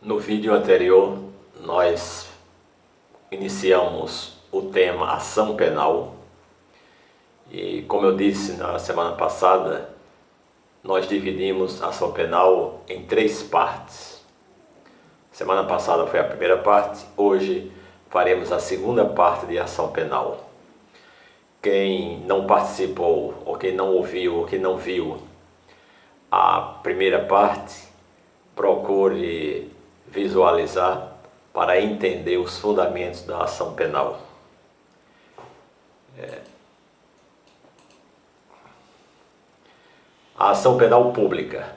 No vídeo anterior, nós iniciamos o tema ação penal e, como eu disse na semana passada, nós dividimos a ação penal em 3 partes. Semana passada foi a primeira parte, hoje faremos a segunda parte de ação penal. Quem não participou, ou quem não ouviu, ou quem não viu a primeira parte, procure visualizar para entender os fundamentos da ação penal. A ação penal pública.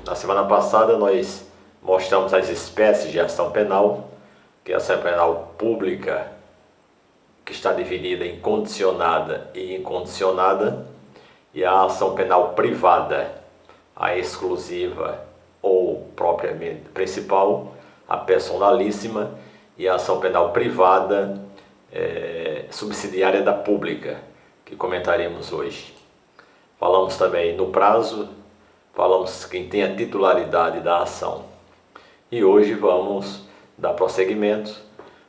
Na semana passada nós mostramos as espécies de ação penal, que é a ação penal pública, que está dividida em condicionada e incondicionada, e a ação penal privada, a exclusiva ou propriamente principal, a personalíssima, e a ação penal privada subsidiária da pública, que comentaremos hoje. Falamos também no prazo, falamos quem tem a titularidade da ação. E hoje vamos dar prosseguimento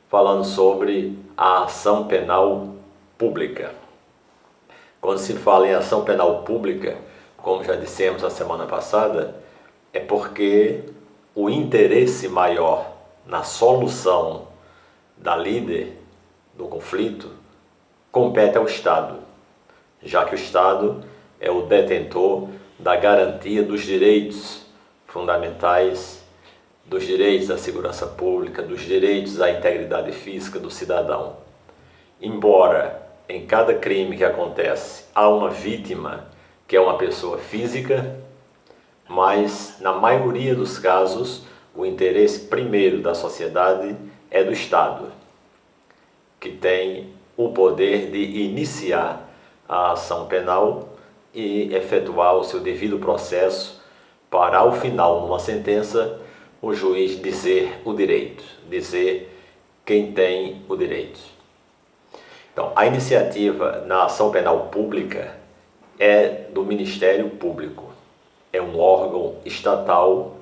falando sobre a ação penal pública. Quando se fala em ação penal pública, como já dissemos na semana passada, é porque o interesse maior na solução da lide, do conflito, compete ao Estado, já que o Estado é o detentor da garantia dos direitos fundamentais, dos direitos à segurança pública, dos direitos à integridade física do cidadão. Embora em cada crime que acontece há uma vítima que é uma pessoa física, mas na maioria dos casos o interesse primeiro da sociedade é do Estado, que tem o poder de iniciar a ação penal e efetuar o seu devido processo para, ao final, numa sentença, o juiz dizer o direito, dizer quem tem o direito. Então, a iniciativa na ação penal pública é do Ministério Público. É um órgão estatal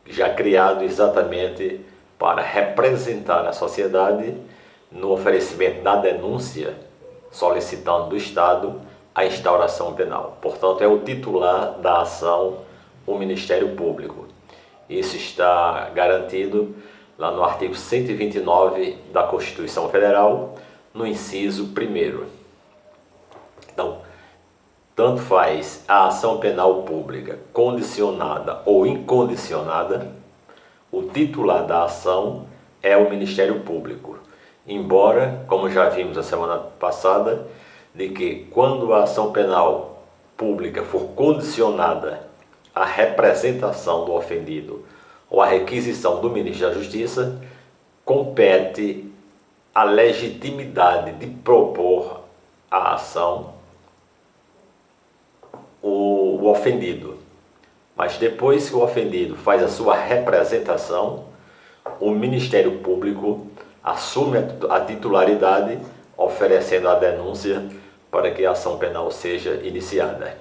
já criado exatamente para representar a sociedade no oferecimento da denúncia, solicitando do Estado a instauração penal. Portanto, é o titular da ação, o Ministério Público. Isso está garantido lá no artigo 129 da Constituição Federal, no inciso 1º. Então, tanto faz a ação penal pública condicionada ou incondicionada, o titular da ação é o Ministério Público. Embora, como já vimos na semana passada, de que quando a ação penal pública for condicionada à representação do ofendido ou à requisição do ministro da Justiça, compete a legitimidade de propor a ação o ofendido. Mas depois que o ofendido faz a sua representação, o Ministério Público assume a titularidade, oferecendo a denúncia para que a ação penal seja iniciada.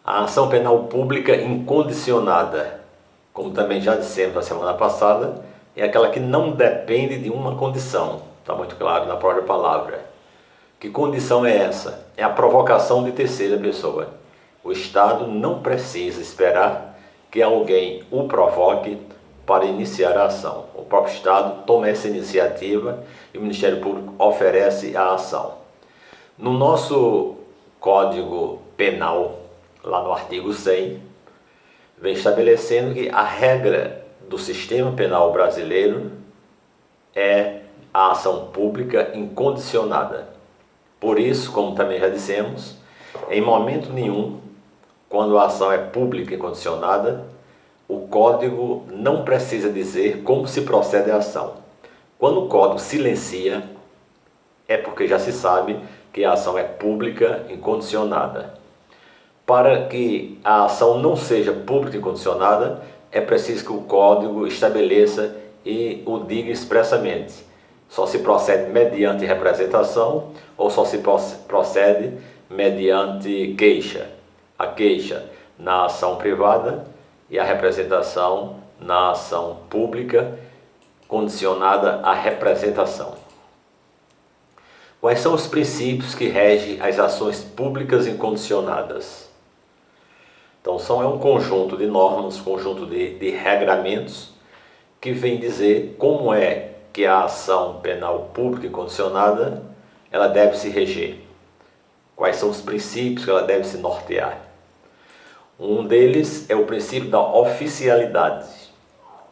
A ação penal pública incondicionada, como também já dissemos na semana passada, é aquela que não depende de uma condição. Está muito claro na própria palavra. Que condição é essa? É a provocação de terceira pessoa. O Estado não precisa esperar que alguém o provoque para iniciar a ação. O próprio Estado toma essa iniciativa e o Ministério Público oferece a ação. No nosso Código Penal, lá no artigo 100, vem estabelecendo que a regra do sistema penal brasileiro é a ação pública incondicionada. Por isso, como também já dissemos, em momento nenhum, quando a ação é pública e incondicionada, o Código não precisa dizer como se procede a ação. Quando o Código silencia, é porque já se sabe que a ação é pública e incondicionada. Para que a ação não seja pública e incondicionada, é preciso que o Código estabeleça e o diga expressamente. Só se procede mediante representação ou só se procede mediante queixa? A queixa na ação privada e a representação na ação pública, condicionada à representação. Quais são os princípios que regem as ações públicas incondicionadas? Então, é um conjunto de normas, conjunto de regramentos que vem dizer como é que a ação penal pública incondicionada ela deve se reger. Quais são os princípios que ela deve se nortear? Um deles é o princípio da oficialidade.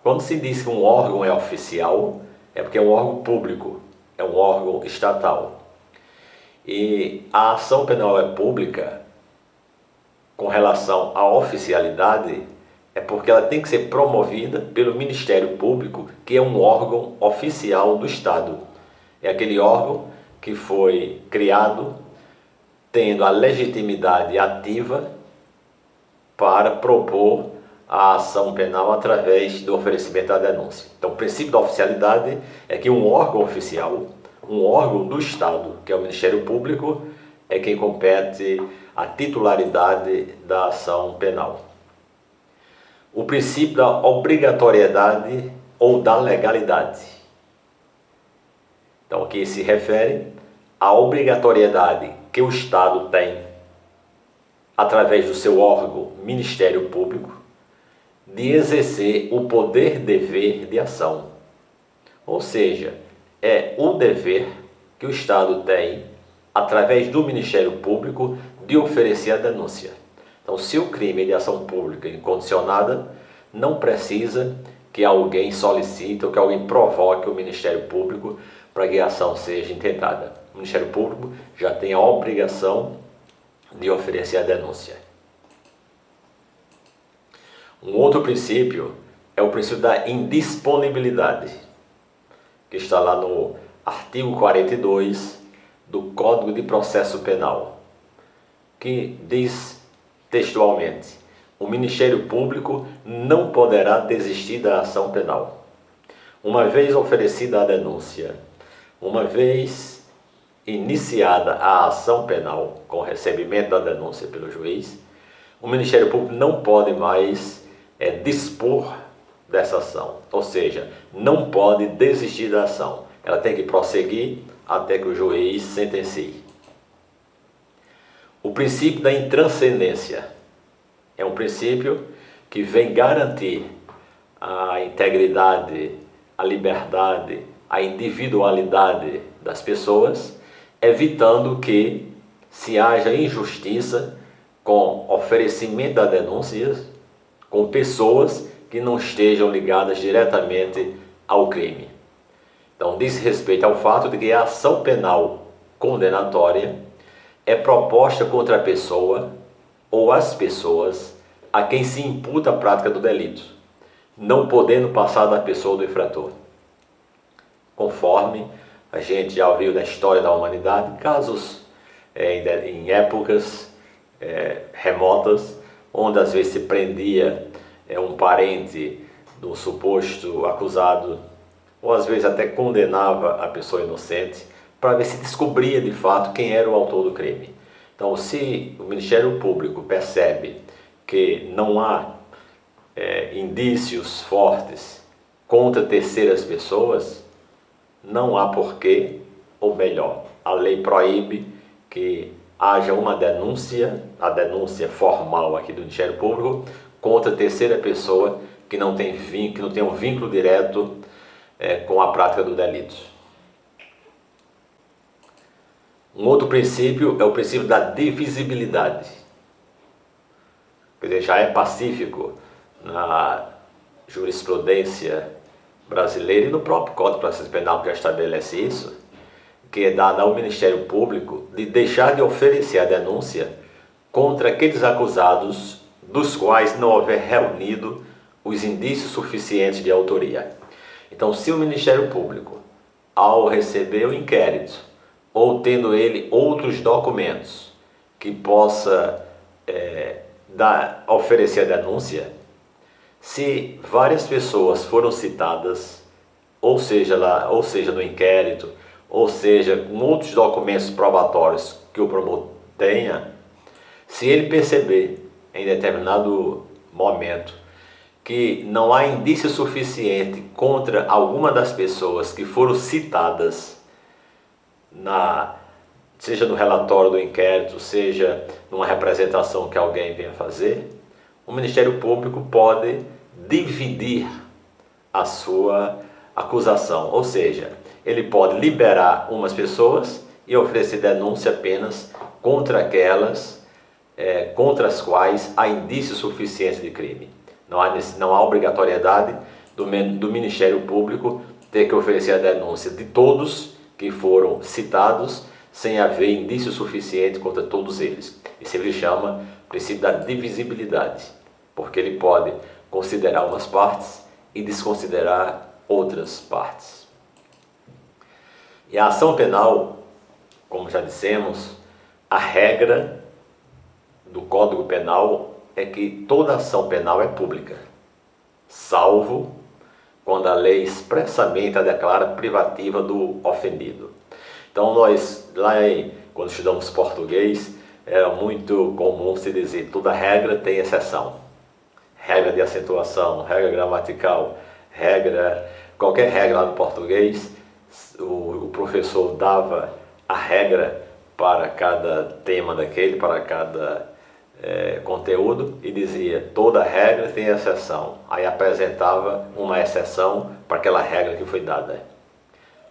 Quando se diz que um órgão é oficial, é porque é um órgão público, é um órgão estatal. E a ação penal é pública com relação à oficialidade é porque ela tem que ser promovida pelo Ministério Público, que é um órgão oficial do Estado. É aquele órgão que foi criado tendo a legitimidade ativa para propor a ação penal através do oferecimento da denúncia. Então, o princípio da oficialidade é que um órgão oficial, um órgão do Estado, que é o Ministério Público, é quem compete a titularidade da ação penal. O princípio da obrigatoriedade ou da legalidade. Então, aqui se refere à obrigatoriedade que o Estado tem, através do seu órgão Ministério Público, de exercer o poder-dever de ação. Ou seja, é o dever que o Estado tem, através do Ministério Público, de oferecer a denúncia. Então, se o crime é de ação pública incondicionada, não precisa que alguém solicite ou que alguém provoque o Ministério Público para que a ação seja intentada. O Ministério Público já tem a obrigação de oferecer a denúncia. Um outro princípio é o princípio da indisponibilidade, que está lá no artigo 42 do Código de Processo Penal, que diz textualmente: o Ministério Público não poderá desistir da ação penal. Uma vez oferecida a denúncia, uma vez iniciada a ação penal com o recebimento da denúncia pelo juiz, o Ministério Público não pode mais dispor dessa ação, ou seja, não pode desistir da ação. Ela tem que prosseguir até que o juiz sentencie. O princípio da intranscendência é um princípio que vem garantir a integridade, a liberdade, a individualidade das pessoas, evitando que se haja injustiça com oferecimento da denúncia com pessoas que não estejam ligadas diretamente ao crime. Então, diz respeito ao fato de que a ação penal condenatória é proposta contra a pessoa ou as pessoas a quem se imputa a prática do delito, não podendo passar da pessoa do infrator. Conforme a gente já ouviu na história da humanidade, casos em épocas remotas, onde às vezes se prendia um parente do suposto acusado, ou às vezes até condenava a pessoa inocente, para ver se descobria de fato quem era o autor do crime. Então, se o Ministério Público percebe que não há indícios fortes contra terceiras pessoas, não há porquê, ou melhor, a lei proíbe que haja uma denúncia, a denúncia formal aqui do Ministério Público, contra terceira pessoa que não tem um vínculo direto com a prática do delito. Um outro princípio é o princípio da divisibilidade. Quer dizer, já é pacífico na jurisprudência brasileira e no próprio Código de Processo Penal que já estabelece isso, que é dado ao Ministério Público de deixar de oferecer a denúncia contra aqueles acusados dos quais não houver reunido os indícios suficientes de autoria. Então, se o Ministério Público, ao receber o inquérito, ou tendo ele outros documentos que possa oferecer a denúncia, se várias pessoas foram citadas ou seja no inquérito, ou seja com outros documentos probatórios que o promotor tenha, se ele perceber em determinado momento que não há indício suficiente contra alguma das pessoas que foram citadas seja no relatório do inquérito, seja numa representação que alguém venha fazer, o Ministério Público pode dividir a sua acusação, ou seja, ele pode liberar umas pessoas e oferecer denúncia apenas contra aquelas contra as quais há indício suficiente de crime. Não há obrigatoriedade do Ministério Público ter que oferecer a denúncia de todos que foram citados sem haver indício suficiente contra todos eles. Isso ele chama princípio da divisibilidade, porque ele pode considerar umas partes e desconsiderar outras partes. E a ação penal, como já dissemos, a regra do Código Penal é que toda ação penal é pública, salvo quando a lei expressamente a declara privativa do ofendido. Então quando estudamos português, era muito comum se dizer toda regra tem exceção. Regra de acentuação, regra gramatical, qualquer regra lá no português, o professor dava a regra para cada tema daquele, para cada conteúdo, e dizia toda regra tem exceção. Aí apresentava uma exceção para aquela regra que foi dada.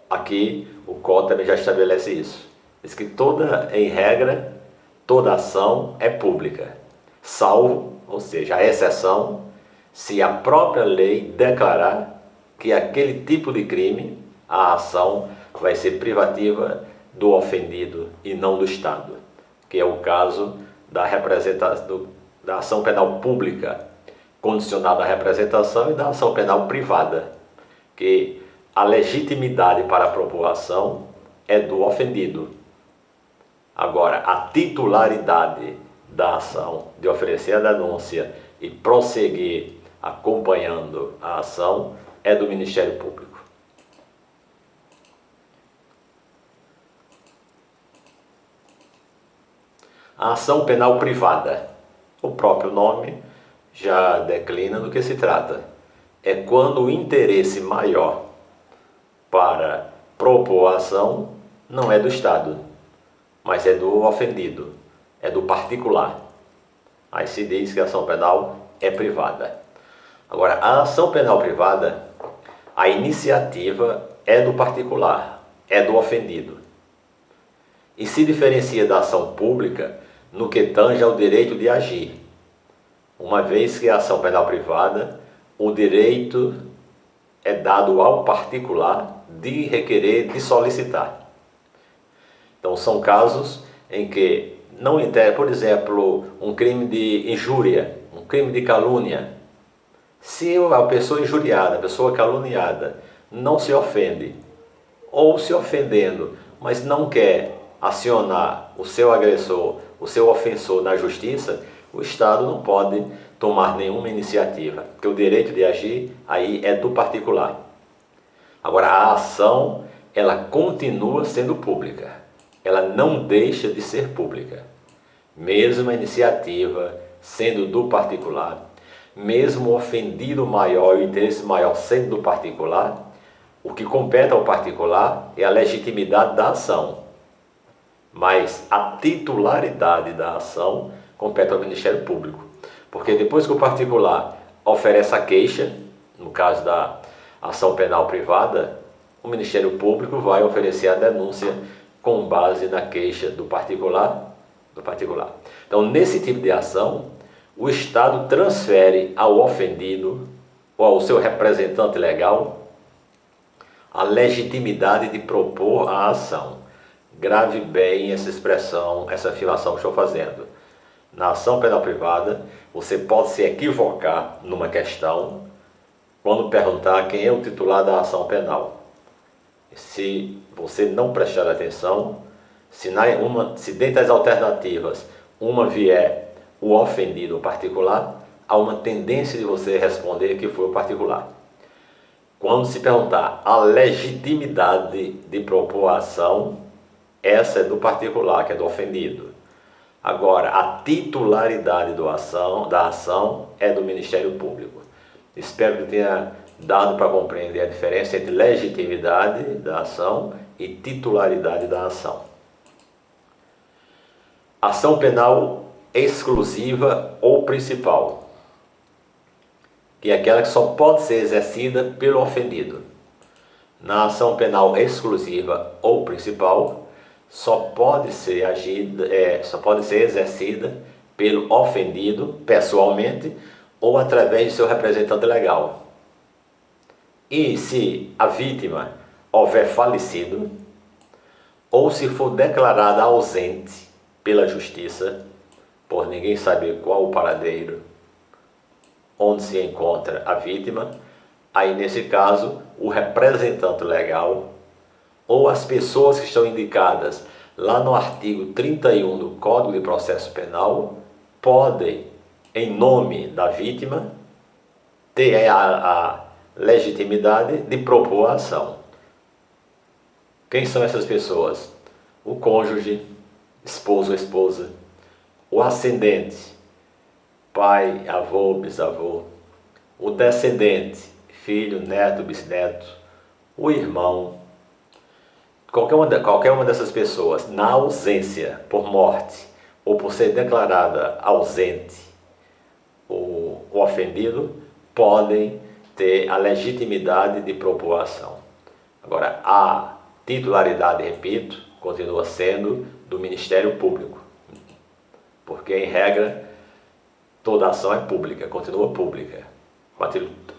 Aqui o Código também já estabelece isso. Diz que em regra, toda ação é pública, salvo, ou seja, a exceção, se a própria lei declarar que aquele tipo de crime, a ação vai ser privativa do ofendido e não do Estado, que é o caso da ação penal pública, condicionada à representação, e da ação penal privada, que a legitimidade para a propor a ação é do ofendido. Agora, a titularidade da ação, de oferecer a denúncia e prosseguir acompanhando a ação, é do Ministério Público. A ação penal privada, o próprio nome já declina do que se trata. É quando o interesse maior para propor a ação não é do Estado, mas é do ofendido, é do particular. Aí se diz que a ação penal é privada. Agora, a ação penal privada, a iniciativa é do particular, é do ofendido. E se diferencia da ação pública no que tange ao direito de agir. Uma vez que a ação penal privada, o direito é dado ao particular de requerer, de solicitar. Então são casos em que não interessa, por exemplo, um crime de injúria, um crime de calúnia. Se a pessoa injuriada, a pessoa caluniada, não se ofende, ou se ofendendo, mas não quer acionar o seu agressor, o seu ofensor na justiça, o Estado não pode tomar nenhuma iniciativa, porque o direito de agir aí é do particular. Agora, a ação, ela continua sendo pública, ela não deixa de ser pública. Mesmo a iniciativa sendo do particular, mesmo o ofendido maior e o interesse maior sendo do particular, o que compete ao particular é a legitimidade da ação. Mas a titularidade da ação compete ao Ministério Público. Porque depois que o particular oferece a queixa, no caso da ação penal privada, o Ministério Público vai oferecer a denúncia com base na queixa do particular. Então, nesse tipo de ação, o Estado transfere ao ofendido ou ao seu representante legal a legitimidade de propor a ação. Grave bem essa expressão, essa afirmação que estou fazendo. Na ação penal privada, você pode se equivocar numa questão quando perguntar quem é o titular da ação penal. Se você não prestar atenção, se dentre as alternativas uma vier o ofendido particular, há uma tendência de você responder que foi o particular. Quando se perguntar a legitimidade de propor a ação, essa é do particular, que é do ofendido. Agora, a titularidade da ação é do Ministério Público. Espero que tenha dado para compreender a diferença entre legitimidade da ação e titularidade da ação. Ação penal exclusiva ou principal, que é aquela que só pode ser exercida pelo ofendido. Na ação penal exclusiva ou principal, só pode ser exercida pelo ofendido pessoalmente ou através de seu representante legal. E se a vítima houver falecido ou se for declarada ausente pela justiça, por ninguém saber qual o paradeiro onde se encontra a vítima, aí nesse caso o representante legal ou as pessoas que estão indicadas lá no artigo 31 do Código de Processo Penal podem, em nome da vítima, ter a legitimidade de propor a ação. Quem são essas pessoas? O cônjuge, esposo ou esposa, o ascendente, pai, avô, bisavô, o descendente, filho, neto, bisneto, o irmão. Qualquer uma dessas pessoas, na ausência, por morte, ou por ser declarada ausente, o ofendido, podem ter a legitimidade de propor a ação. Agora, a titularidade, repito, continua sendo do Ministério Público, porque, em regra, toda ação é pública, continua pública,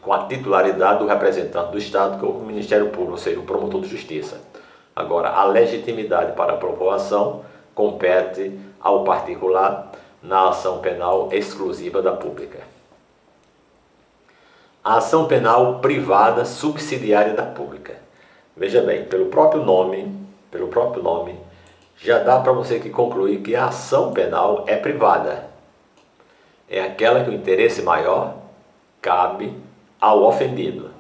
com a titularidade do representante do Estado, que é o Ministério Público, ou seja, o promotor de justiça. Agora, a legitimidade para a propor a ação compete ao particular na ação penal exclusiva da pública. A ação penal privada subsidiária da pública. Veja bem, pelo próprio nome, já dá para você concluir que a ação penal é privada. É aquela que o interesse maior cabe ao ofendido.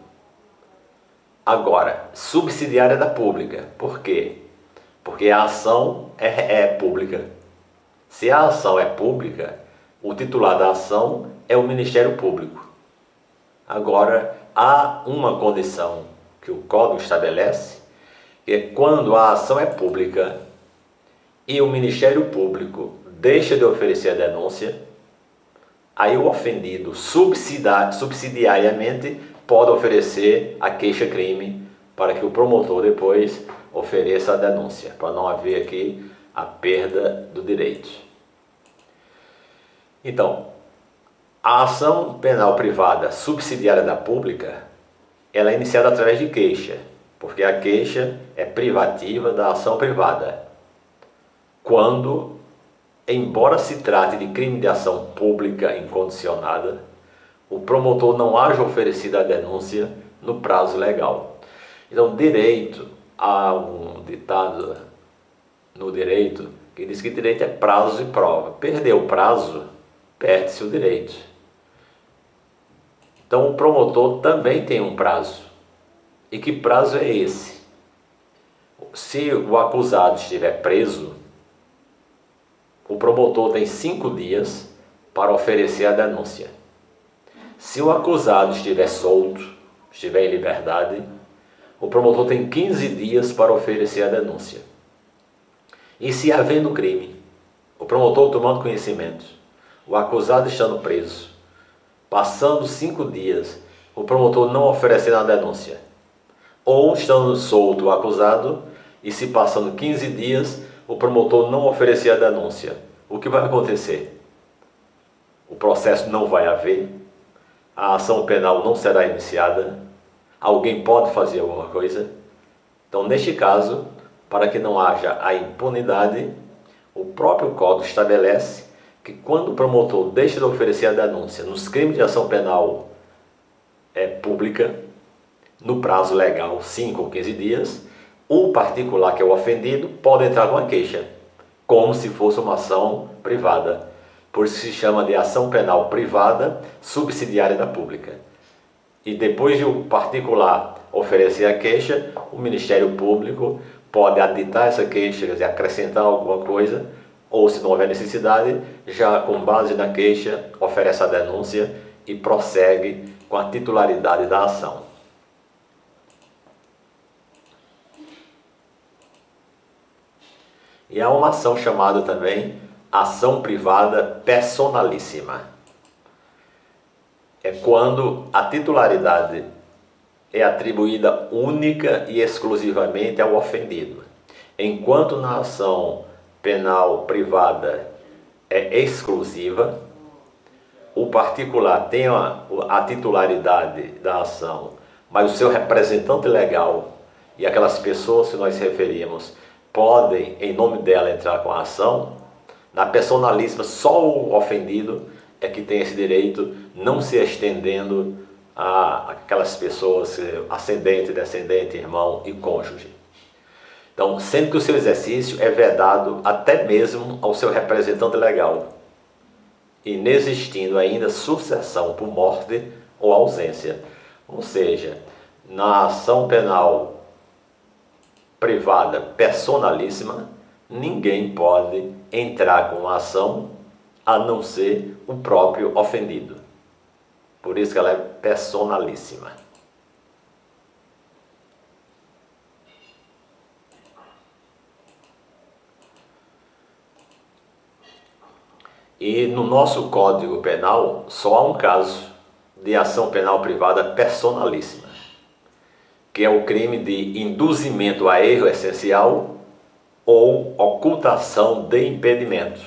Agora, subsidiária da pública. Por quê? Porque a ação é pública. Se a ação é pública, o titular da ação é o Ministério Público. Agora, há uma condição que o Código estabelece, que é quando a ação é pública e o Ministério Público deixa de oferecer a denúncia, aí o ofendido subsidiariamente pode oferecer a queixa-crime para que o promotor depois ofereça a denúncia, para não haver aqui a perda do direito. Então, a ação penal privada subsidiária da pública, ela é iniciada através de queixa, porque a queixa é privativa da ação privada. Quando, embora se trate de crime de ação pública incondicionada, o promotor não haja oferecido a denúncia no prazo legal. Então, há um ditado no direito que diz que direito é prazo e prova. Perdeu o prazo, perde-se o direito. Então, o promotor também tem um prazo. E que prazo é esse? Se o acusado estiver preso, o promotor tem 5 dias para oferecer a denúncia. Se o acusado estiver solto, estiver em liberdade, o promotor tem 15 dias para oferecer a denúncia. E se havendo crime, o promotor tomando conhecimento, o acusado estando preso, passando 5 dias, o promotor não oferecendo a denúncia, ou estando solto o acusado e se passando 15 dias, o promotor não oferecer a denúncia, o que vai acontecer? O processo não vai haver, a ação penal não será iniciada, alguém pode fazer alguma coisa. Então, neste caso, para que não haja a impunidade, o próprio Código estabelece que quando o promotor deixa de oferecer a denúncia nos crimes de ação penal pública, no prazo legal, 5 ou 15 dias, o particular, que é o ofendido, pode entrar com a queixa, como se fosse uma ação privada. Por isso se chama de ação penal privada subsidiária da pública. e depois de o particular oferecer a queixa, o Ministério Público pode aditar essa queixa, quer dizer, acrescentar alguma coisa, ou se não houver necessidade, já com base na queixa, oferece a denúncia e prossegue com a titularidade da ação. E há uma ação chamada também ação privada personalíssima. É quando a titularidade é atribuída única e exclusivamente ao ofendido. Enquanto na ação penal privada é exclusiva, o particular tem a titularidade da ação, mas o seu representante legal e aquelas pessoas que nós referimos podem, em nome dela, entrar com a ação. Na personalíssima, só o ofendido é que tem esse direito, não se estendendo a aquelas pessoas, ascendente, descendente, irmão e cônjuge. Então, sendo que o seu exercício é vedado até mesmo ao seu representante legal, inexistindo ainda sucessão por morte ou ausência. Ou seja, na ação penal privada personalíssima, ninguém pode entrar com a ação a não ser o próprio ofendido. Por isso que ela é personalíssima. E no nosso Código Penal só há um caso de ação penal privada personalíssima, que é o crime de induzimento a erro essencial ou ocultação de impedimento,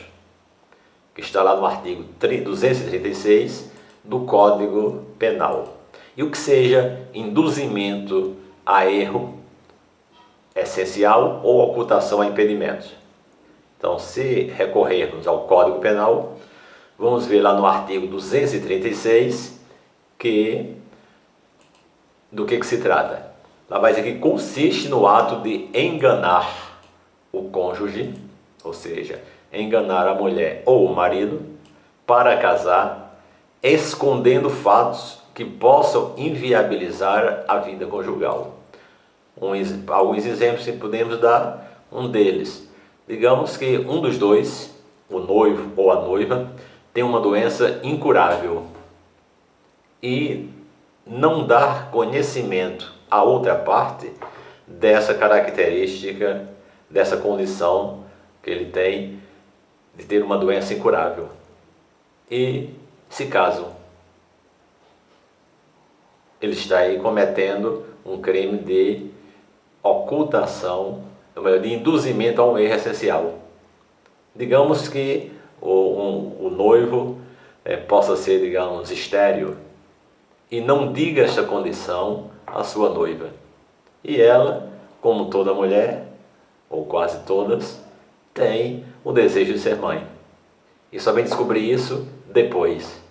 que está lá no artigo 236 do Código Penal. E o que seja induzimento a erro essencial ou ocultação a impedimento. Então, se recorrermos ao Código Penal, vamos ver lá no artigo 236 do que se trata. Lá vai dizer que consiste no ato de enganar o cônjuge, ou seja, enganar a mulher ou o marido para casar, escondendo fatos que possam inviabilizar a vida conjugal. Alguns exemplos que podemos dar, um deles. Digamos que um dos dois, o noivo ou a noiva, tem uma doença incurável e não dar conhecimento à outra parte dessa característica, dessa condição que ele tem de ter uma doença incurável. E se casam. Ele está aí cometendo um crime de ocultação, de induzimento a um erro essencial. Digamos que o noivo possa ser, digamos, estéril e não diga esta condição à sua noiva. E ela, como toda mulher, ou quase todas, tem o desejo de ser mãe. E só vem descobrir isso depois.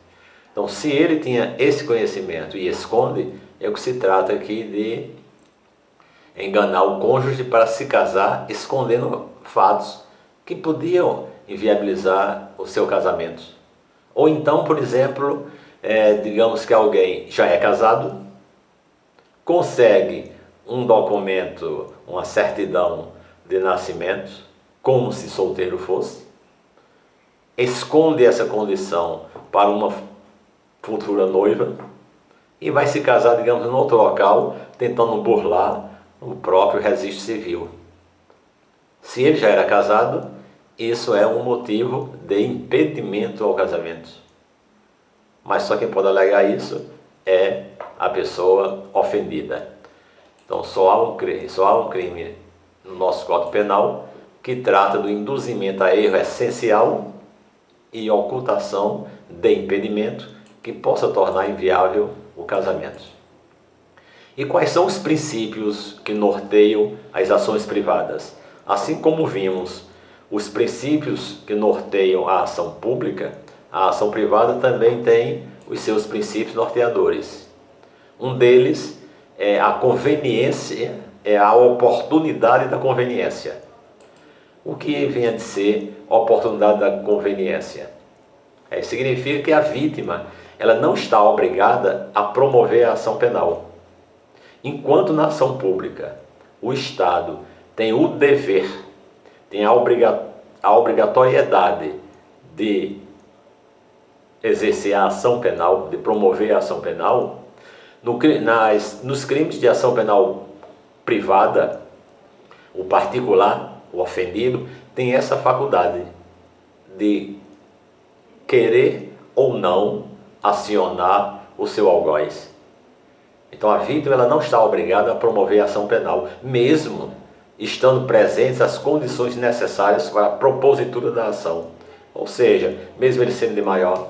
Então, se ele tinha esse conhecimento e esconde, é o que se trata aqui de enganar o cônjuge para se casar, escondendo fatos que podiam inviabilizar o seu casamento. Ou então, por exemplo, digamos que alguém já é casado, consegue um documento, uma certidão de nascimento, como se solteiro fosse, esconde essa condição para uma futura noiva e vai se casar, digamos, em outro local, tentando burlar o próprio registro civil. Se ele já era casado, isso é um motivo de impedimento ao casamento. Mas só quem pode alegar isso é a pessoa ofendida. Então só há um crime no nosso Código Penal que trata do induzimento a erro essencial e ocultação de impedimento que possa tornar inviável o casamento. E quais são os princípios que norteiam as ações privadas? Assim como vimos os princípios que norteiam a ação pública, a ação privada também tem os seus princípios norteadores. Um deles é a conveniência, é a oportunidade da conveniência. O que vem a dizer oportunidade da conveniência? Significa que a vítima ela não está obrigada a promover a ação penal. Enquanto na ação pública o Estado tem o dever, tem a obrigatoriedade de exercer a ação penal, de promover a ação penal, nos crimes de ação penal privada, o particular, o ofendido, tem essa faculdade de querer ou não acionar o seu algoz. Então a vítima ela não está obrigada a promover a ação penal, mesmo estando presentes as condições necessárias para a propositura da ação. Ou seja, mesmo ele sendo de maior,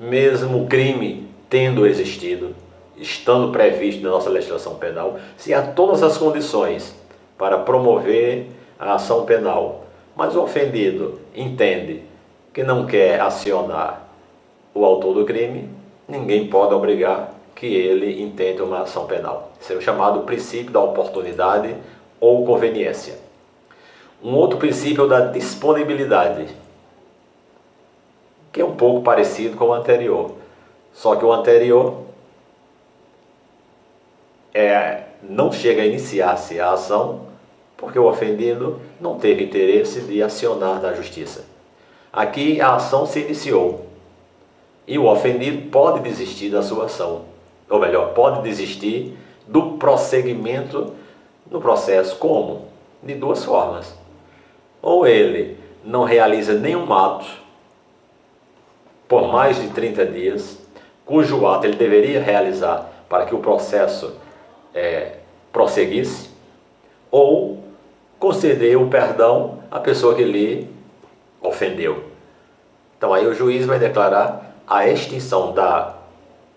mesmo o crime tendo existido, estando previsto na nossa legislação penal, se há todas as condições para promover a ação penal, mas o ofendido entende que não quer acionar o autor do crime, ninguém pode obrigar que ele intente uma ação penal. Isso é o chamado princípio da oportunidade ou conveniência. Um outro princípio é o da disponibilidade, que é um pouco parecido com o anterior, só que o anterior não chega a iniciar-se a ação porque o ofendido não teve interesse de acionar na justiça. Aqui a ação se iniciou e o ofendido pode desistir da sua ação, ou melhor, pode desistir do prosseguimento no processo. Como? De duas formas. Ou ele não realiza nenhum ato por mais de 30 dias, cujo ato ele deveria realizar para que o processo prosseguisse, ou conceder o perdão à pessoa que lhe ofendeu. Então aí o juiz vai declarar a extinção da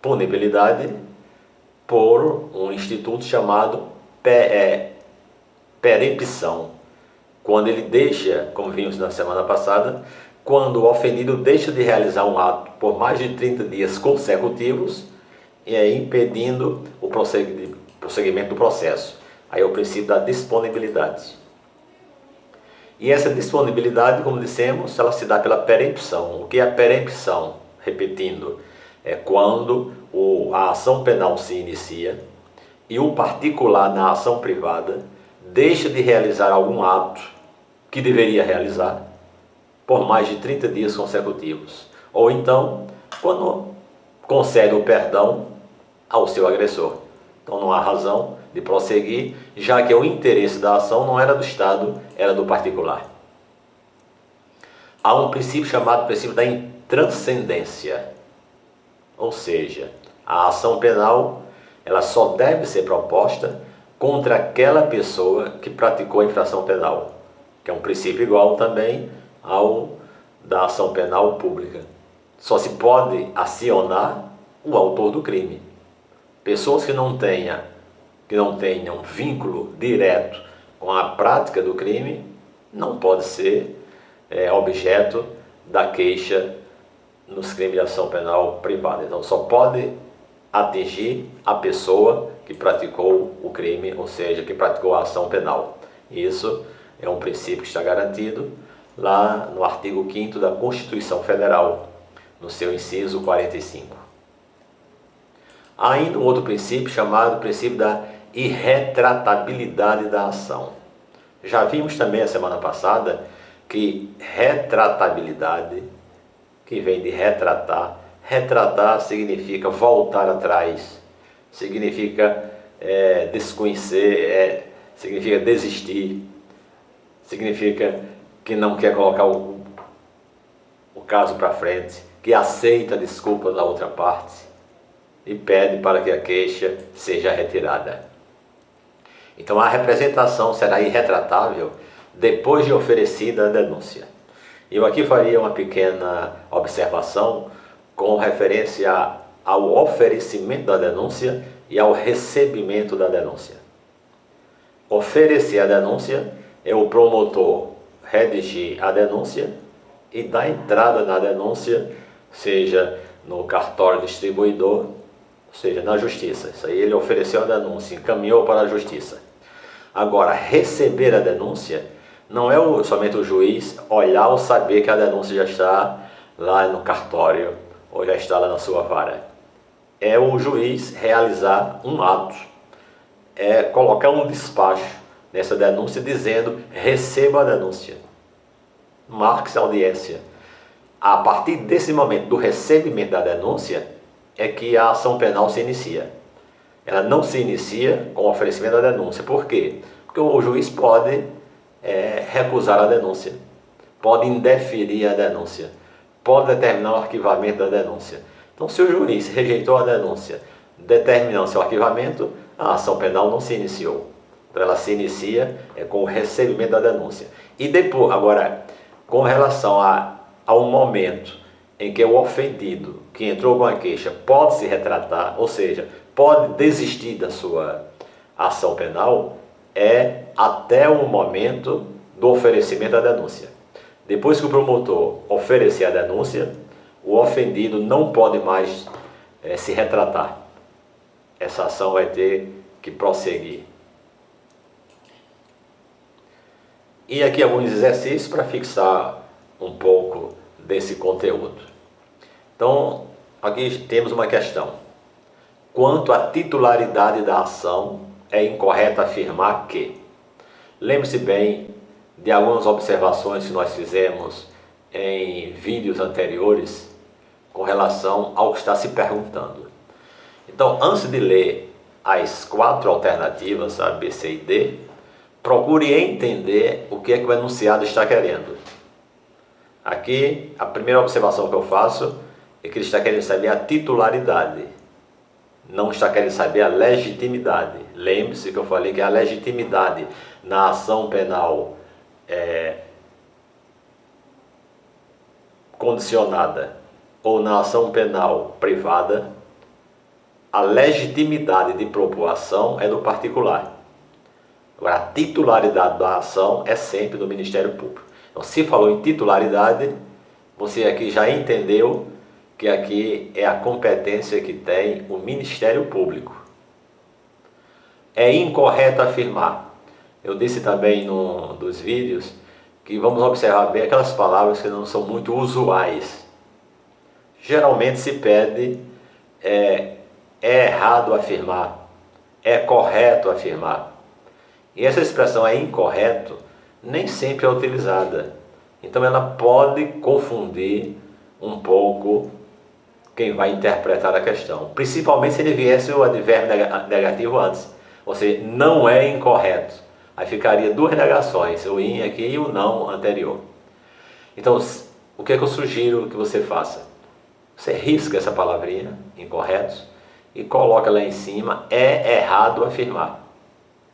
punibilidade por um instituto chamado perempção, quando ele deixa, como vimos na semana passada, quando o ofendido deixa de realizar um ato por mais de 30 dias consecutivos, e aí impedindo o prosseguimento do processo. Aí é o princípio da disponibilidade. E essa disponibilidade, como dissemos, ela se dá pela perempção. O que é a perempção? Repetindo, é quando a ação penal se inicia e o particular na ação privada deixa de realizar algum ato que deveria realizar por mais de 30 dias consecutivos. Ou então, quando concede o perdão ao seu agressor. Então não há razão de prosseguir, já que o interesse da ação não era do Estado, era do particular. Há um princípio chamado princípio da intranscendência, ou seja, a ação penal ela só deve ser proposta contra aquela pessoa que praticou a infração penal, que é um princípio igual também ao da ação penal pública. Só se pode acionar o autor do crime. Pessoas que não tenham vínculo direto com a prática do crime não pode ser objeto da queixa nos crimes de ação penal privada. Então só pode atingir a pessoa que praticou o crime, ou seja, que praticou a ação penal. Isso é um princípio que está garantido lá no artigo 5º da Constituição Federal, no seu inciso 45. Há ainda um outro princípio chamado princípio da irretratabilidade da ação. Já vimos também a semana passada que retratabilidade, que vem de retratar, retratar significa voltar atrás, significa desconhecer, significa desistir, significa que não quer colocar o caso para frente, que aceita a desculpa da outra parte e pede para que a queixa seja retirada. Então a representação será irretratável depois de oferecida a denúncia. Eu aqui faria uma pequena observação com referência ao oferecimento da denúncia e ao recebimento da denúncia. Oferecer a denúncia é o promotor redigir a denúncia e dar entrada na denúncia, seja no cartório distribuidor, seja na justiça. Isso aí ele ofereceu a denúncia, encaminhou para a justiça. Agora, receber a denúncia não é somente o juiz olhar ou saber que a denúncia já está lá no cartório ou já está lá na sua vara. é o juiz realizar um ato, colocar um despacho nessa denúncia dizendo: receba a denúncia, marque a audiência. A partir desse momento do recebimento da denúncia é que a ação penal se inicia. Ela não se inicia com o oferecimento da denúncia. Por quê? Porque o juiz pode recusar a denúncia, pode indeferir a denúncia, pode determinar o arquivamento da denúncia. Então, se o juiz rejeitou a denúncia, determinando seu arquivamento, a ação penal não se iniciou. Então, ela se inicia com o recebimento da denúncia. E depois, agora, com relação ao momento em que o ofendido que entrou com a queixa pode se retratar, ou seja, pode desistir da sua ação penal, é até o momento do oferecimento da denúncia. Depois que o promotor oferecer a denúncia, o ofendido não pode mais se retratar. Essa ação vai ter que prosseguir. E aqui alguns exercícios para fixar um pouco desse conteúdo. Então, aqui temos uma questão. Quanto à titularidade da ação, é incorreto afirmar que... Lembre-se bem de algumas observações que nós fizemos em vídeos anteriores com relação ao que está se perguntando. Então, antes de ler as 4 alternativas, A, B, C e D, procure entender o que é que o enunciado está querendo. Aqui, a primeira observação que eu faço é que ele está querendo saber a titularidade, não está querendo saber a legitimidade. Lembre-se que eu falei que a legitimidade na ação penal condicionada ou na ação penal privada, a legitimidade de propor ação é do particular. Agora, a titularidade da ação é sempre do Ministério Público. Então, se falou em titularidade, você aqui já entendeu que aqui é a competência que tem o Ministério Público. É incorreto afirmar. Eu disse também num dos vídeos que vamos observar bem aquelas palavras que não são muito usuais. Geralmente se pede é errado afirmar, é correto afirmar. E essa expressão é incorreto nem sempre é utilizada. Então ela pode confundir um pouco quem vai interpretar a questão. Principalmente se ele viesse o advérbio negativo antes. Ou seja, não é incorreto. Aí ficaria 2 negações, o in aqui e o não anterior. Então, o que é que eu sugiro que você faça? Você risca essa palavrinha, incorretos, e coloca lá em cima, é errado afirmar.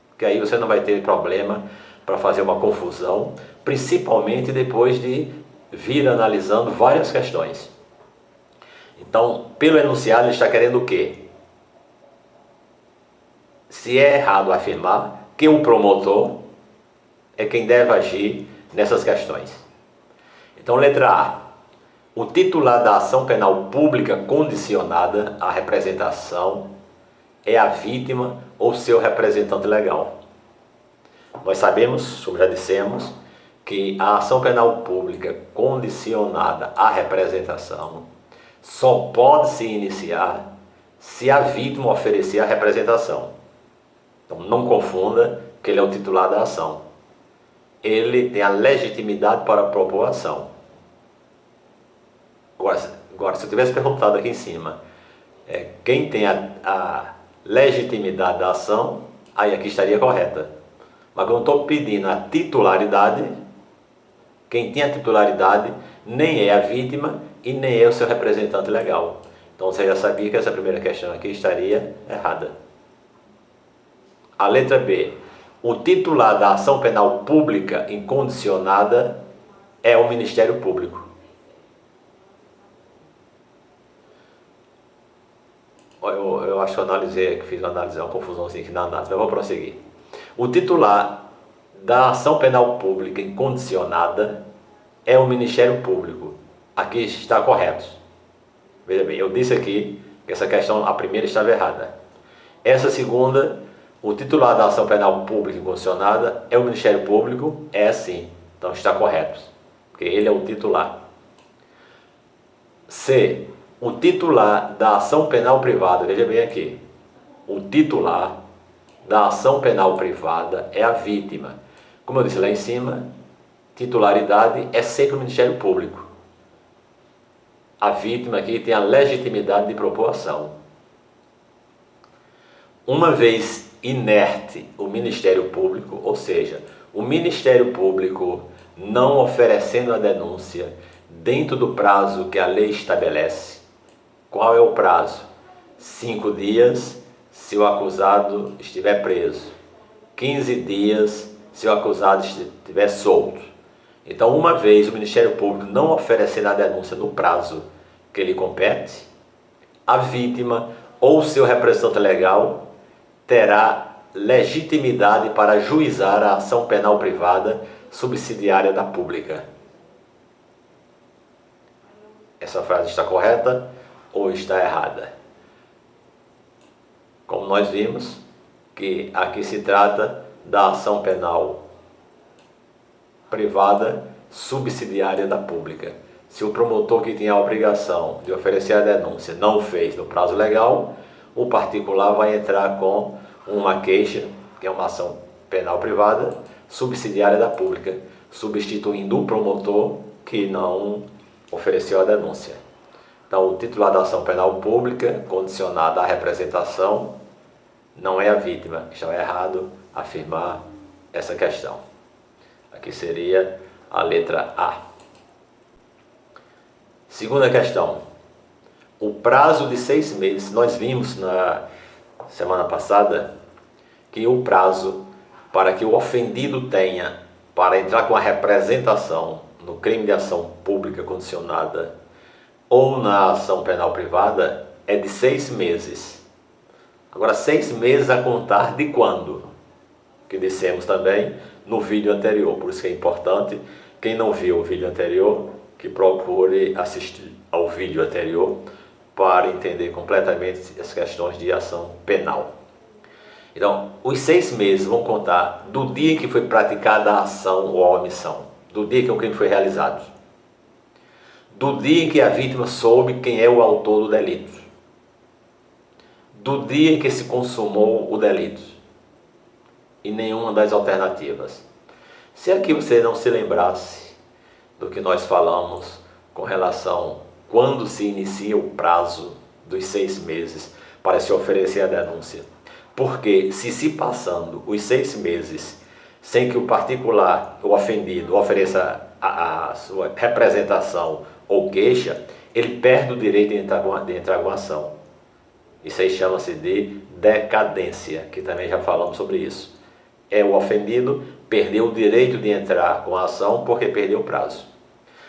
Porque aí você não vai ter problema para fazer uma confusão, principalmente depois de vir analisando várias questões. Então, pelo enunciado, ele está querendo o quê? Se é errado afirmar que o promotor é quem deve agir nessas questões. Então, letra A. O titular da ação penal pública condicionada à representação é a vítima ou seu representante legal. Nós sabemos, como já dissemos, que a ação penal pública condicionada à representação só pode se iniciar se a vítima oferecer a representação. Então não confunda que ele é o titular da ação. Ele tem a legitimidade para propor a ação. Agora, se eu tivesse perguntado aqui em cima, quem tem a legitimidade da ação, aí aqui estaria correta. Mas quando eu estou pedindo a titularidade, quem tem a titularidade nem é a vítima e nem é o seu representante legal. Então você já sabia que essa primeira questão aqui estaria errada. A letra B. O titular da ação penal pública incondicionada é o Ministério Público. Eu acho que eu analisei, que fiz uma análise, uma confusãozinha aqui na análise, mas eu vou prosseguir. O titular da ação penal pública incondicionada é o Ministério Público. Aqui está correto. Veja bem, eu disse aqui que essa questão, a primeira, estava errada. Essa segunda, o titular da ação penal pública incondicionada é o Ministério Público, é sim. Então está correto, porque ele é o titular. C. O titular da ação penal privada, veja bem aqui, o titular da ação penal privada é a vítima. Como eu disse lá em cima, titularidade é sempre o Ministério Público. A vítima aqui tem a legitimidade de propor ação. Uma vez inerte o Ministério Público, ou seja, o Ministério Público não oferecendo a denúncia dentro do prazo que a lei estabelece. Qual é o prazo? 5 dias se o acusado estiver preso, 15 dias se o acusado estiver solto. Então, uma vez o Ministério Público não oferecer a denúncia no prazo que lhe compete, a vítima ou seu representante legal terá legitimidade para ajuizar a ação penal privada subsidiária da pública. Essa frase está correta ou está errada? Como nós vimos, que aqui se trata da ação penal privada subsidiária da pública. Se o promotor que tinha a obrigação de oferecer a denúncia não o fez no prazo legal, o particular vai entrar com uma queixa, que é uma ação penal privada, subsidiária da pública, substituindo o promotor que não ofereceu a denúncia. Então, o titular da ação penal pública, condicionada à representação, não é a vítima. Está errado afirmar essa questão. Aqui seria a letra A. Segunda questão. O prazo de 6 meses. Nós vimos na semana passada que o prazo para que o ofendido tenha para entrar com a representação no crime de ação pública condicionada ou na ação penal privada é de 6 meses. Agora, 6 meses a contar de quando? Que dissemos também no vídeo anterior. Por isso que é importante, quem não viu o vídeo anterior, que procure assistir ao vídeo anterior para entender completamente as questões de ação penal. Então, os 6 meses vão contar do dia em que foi praticada a ação ou a omissão, do dia que o crime foi realizado, do dia em que a vítima soube quem é o autor do delito, do dia em que se consumou o delito, e nenhuma das alternativas. Se aqui você não se lembrasse do que nós falamos com relação quando se inicia o prazo dos 6 meses para se oferecer a denúncia, porque se passando os 6 meses sem que o particular, o ofendido, ofereça a sua representação ou queixa, ele perde o direito de entrar com a ação. Isso aí chama-se de decadência, que também já falamos sobre isso. É o ofendido perdeu o direito de entrar com a ação porque perdeu o prazo.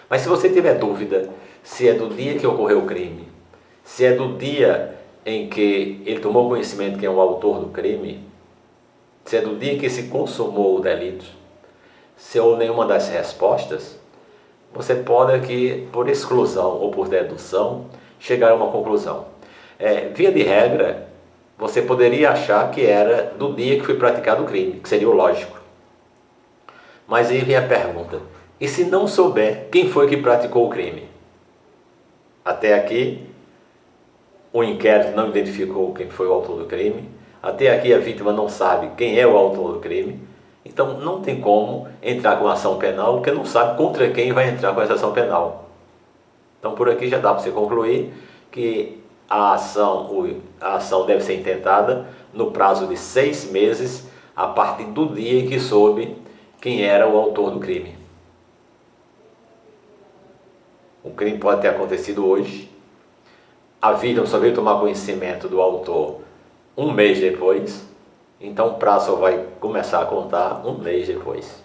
Mas se você tiver dúvida se é do dia que ocorreu o crime, se é do dia em que ele tomou conhecimento quem é o autor do crime, se é do dia que se consumou o delito, se ou nenhuma das respostas, você pode aqui, por exclusão ou por dedução, chegar a uma conclusão. Via de regra, você poderia achar que era do dia que foi praticado o crime, que seria o lógico. Mas aí vem a pergunta, e se não souber quem foi que praticou o crime? Até aqui, o inquérito não identificou quem foi o autor do crime, até aqui a vítima não sabe quem é o autor do crime, então não tem como entrar com ação penal, porque não sabe contra quem vai entrar com essa ação penal. Então por aqui já dá para você concluir que a ação deve ser intentada no prazo de 6 meses, a partir do dia em que soube quem era o autor do crime. O crime pode ter acontecido hoje, a vítima só veio tomar conhecimento do autor 1 mês depois, então o prazo só vai começar a contar 1 mês depois.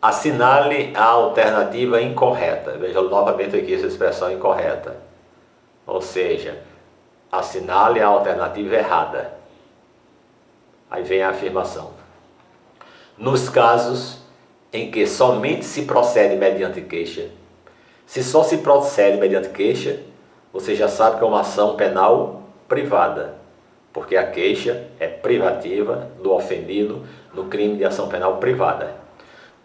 Assinale a alternativa incorreta. Veja novamente aqui essa expressão incorreta. Ou seja, assinale a alternativa errada. Aí vem a afirmação. Nos casos em que somente se procede mediante queixa, se só se procede mediante queixa, você já sabe que é uma ação penal privada, porque a queixa é privativa do ofendido no crime de ação penal privada.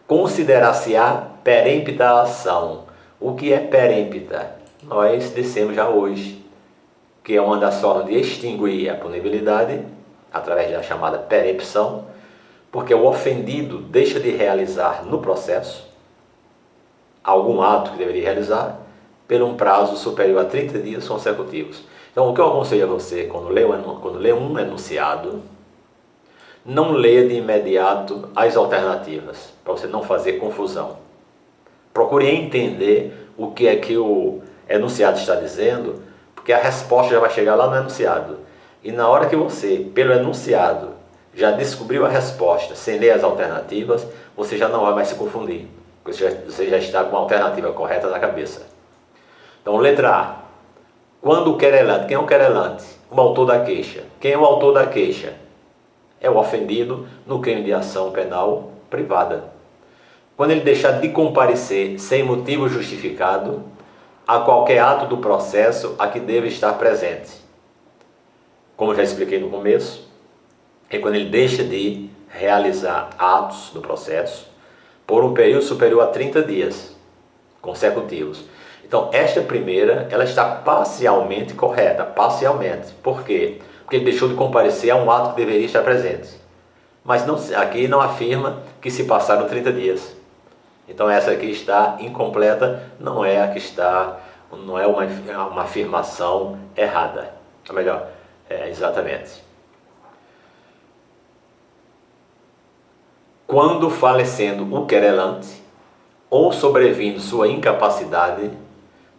Considerar-se-á perempta a ação. O que é perempta? nós dissemos já hoje que é uma das formas de extinguir a punibilidade através da chamada perempção, porque o ofendido deixa de realizar no processo algum ato que deveria realizar por um prazo superior a 30 dias consecutivos. Então, o que eu aconselho a você, quando lê um enunciado, não leia de imediato as alternativas, para você não fazer confusão. Procure entender o que é que o enunciado está dizendo, porque a resposta já vai chegar lá no enunciado. E na hora que você, pelo enunciado, já descobriu a resposta sem ler as alternativas, você já não vai mais se confundir, porque você já está com a alternativa correta na cabeça. Então, letra A. Quando o querelante, quem é o querelante? O autor da queixa. Quem é o autor da queixa? É o ofendido no crime de ação penal privada. Quando ele deixar de comparecer sem motivo justificado a qualquer ato do processo a que deve estar presente. Como já expliquei no começo, é quando ele deixa de realizar atos do processo por um período superior a 30 dias consecutivos. Então, esta primeira, ela está parcialmente correta, parcialmente. Por quê? Porque ele deixou de comparecer a um ato que deveria estar presente. Mas não, aqui não afirma que se passaram 30 dias. Então, essa aqui está incompleta, não é a que está, não é uma afirmação errada. Ou melhor, exatamente. Quando falecendo o querelante ou sobrevindo sua incapacidade,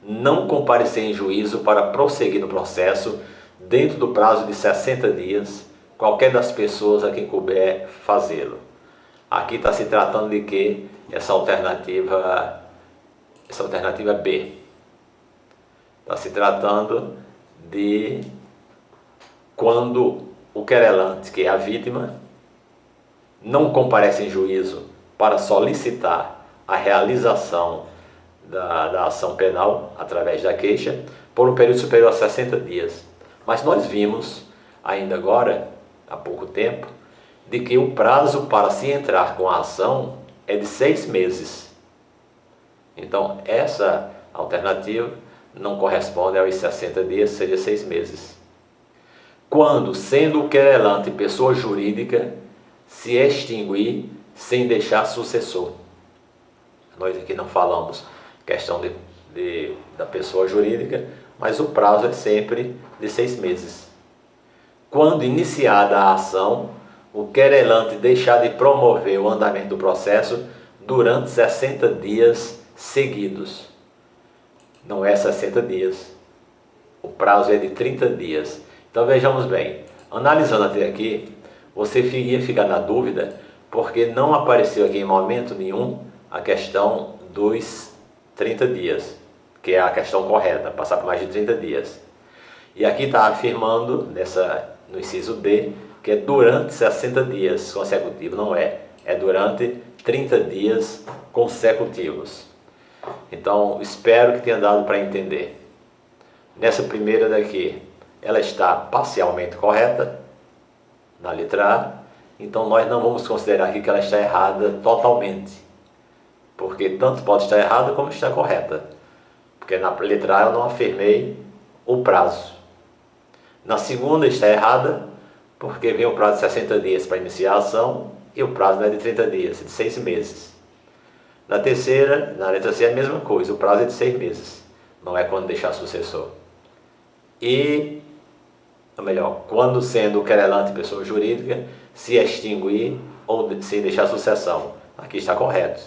não comparecer em juízo para prosseguir no processo dentro do prazo de 60 dias, qualquer das pessoas a quem couber fazê-lo. Aqui está se tratando de que essa alternativa B. Está se tratando de quando o querelante, que é a vítima, não comparece em juízo para solicitar a realização da ação penal através da queixa por um período superior a 60 dias. Mas nós vimos ainda agora, há pouco tempo, de que o prazo para se entrar com a ação é de 6 meses. Então, essa alternativa não corresponde aos 60 dias, seria 6 meses. Quando, sendo o querelante pessoa jurídica, se extinguir sem deixar sucessor. Nós aqui não falamos questão da pessoa jurídica, mas o prazo é sempre de 6 meses. Quando iniciada a ação, o querelante deixar de promover o andamento do processo durante 60 dias seguidos. Não é 60 dias, o prazo é de 30 dias. Então vejamos bem, analisando até aqui, você ia ficar na dúvida, porque não apareceu aqui em momento nenhum a questão dos 30 dias, que é a questão correta, passar por mais de 30 dias. E aqui está afirmando, no inciso D, que é durante 60 dias consecutivos, não é, é durante 30 dias consecutivos. Então, espero que tenha dado para entender. Nessa primeira daqui, ela está parcialmente correta, na letra A, então nós não vamos considerar aqui que ela está errada totalmente, porque tanto pode estar errada como está correta, porque na letra A eu não afirmei o prazo. Na segunda está errada, porque vem o prazo de 60 dias para iniciar a ação, e o prazo não é de 30 dias, é de 6 meses. Na terceira, na letra C é a mesma coisa, o prazo é de 6 meses, não é quando deixar sucessor. E, ou melhor, quando sendo o querelante pessoa jurídica, se extinguir ou se deixar sucessão. Aqui está correto.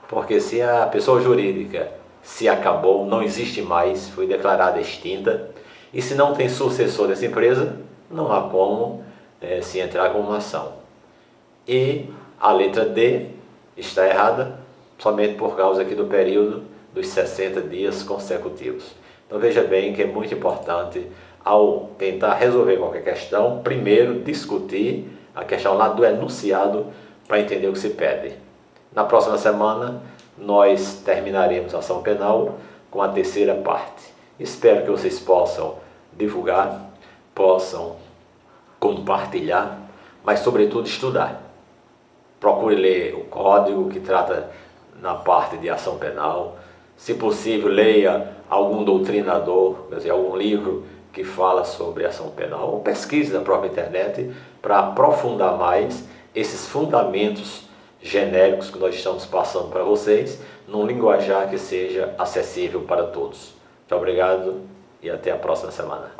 Porque se a pessoa jurídica se acabou, não existe mais, foi declarada extinta, e se não tem sucessor dessa empresa, não há como se entrar com uma ação. E a letra D está errada, somente por causa aqui do período dos 60 dias consecutivos. Então veja bem que é muito importante, ao tentar resolver qualquer questão, primeiro discutir a questão lá do enunciado para entender o que se pede. Na próxima semana nós terminaremos a ação penal com a terceira parte. Espero que vocês possam divulgar, possam compartilhar, mas sobretudo estudar. Procure ler o código que trata na parte de ação penal. Se possível, leia algum doutrinador, quer dizer, algum livro que fala sobre ação penal, ou pesquise na própria internet para aprofundar mais esses fundamentos genéricos que nós estamos passando para vocês, num linguajar que seja acessível para todos. Muito obrigado e até a próxima semana.